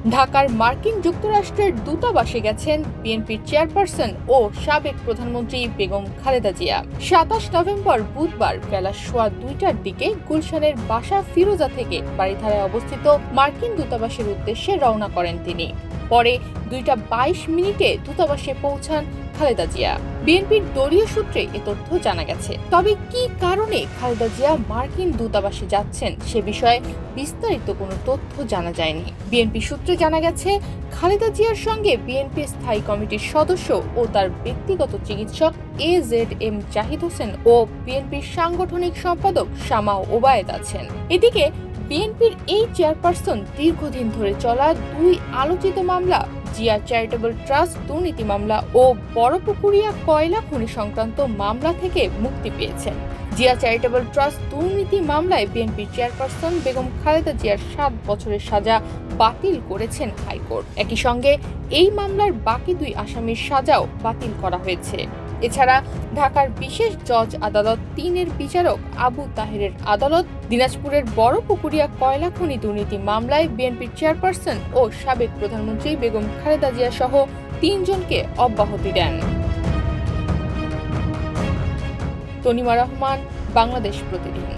ঢাকার মার্কিন যুক্তরাষ্ট্রের দূতাবাসে গেছেন বিএনপির চেয়ারপারসন ও সাবেক প্রধানমন্ত্রী বেগম খালেদা জিয়া। ২৭ নভেম্বর বুধবার বেলা ২:১২টার দিকে গুলশানের বাসা ফিরোজা থেকে বারিধারায় অবস্থিত মার্কিন দূতাবাসের উদ্দেশ্যে রওনা করেন তিনি। পরে ২:২২ দূতাবাসে পৌঁছান খালেদা জিয়া। বিএনপির দলীয় সূত্রে এ তথ্য জানা গেছে। তবে কি কারণে খালেদা জিয়া মার্কিন দূতাবাসে যাচ্ছেন সে বিষয়ে বিস্তারিত কোনো তথ্য জানা যায়নি। বিএনপি সূত্রে জানা গেছে, খালেদা জিয়ার সঙ্গে বিএনপি স্থায়ী কমিটির সদস্য ও তার ব্যক্তিগত চিকিৎসক AZM জাহিদ হোসেন ও বিএনপির সাংগঠনিক সম্পাদক শামা ওবায়েদ আছেন। এদিকে বিএনপির এই চেয়ারপারসন দীর্ঘদিন ধরে চলা দুই আলোচিত মামলা, জিয়া চ্যারিটেবল ট্রাস্ট দুর্নীতি মামলা ও বড়পুকুরিয়া কয়লা খনি সংক্রান্ত মামলা থেকে মুক্তি পেয়েছেন। জিয়া চ্যারিটেবল ট্রাস্ট দুর্নীতি মামলায় বিএনপির চেয়ারপারসন বেগম খালেদা জিয়ার ৭ বছরের সাজা বাতিল করেছেন হাইকোর্ট। একই সঙ্গে এই মামলার বাকি দুই আসামির সাজাও বাতিল করা হয়েছে। এছাড়া ঢাকার বিশেষ জজ আদালত ৩-এর বিচারক আবু তাহেরের আদালত দিনাজপুরের বড়পুকুরিয়া কয়লা খনি দুর্নীতি মামলায় বিএনপির চেয়ারপারসন ও সাবেক প্রধানমন্ত্রী বেগম খালেদা জিয়া সহ ৩ জনকে অব্যাহতি দেন। তনিমা রহমান, বাংলাদেশ প্রতিদিন।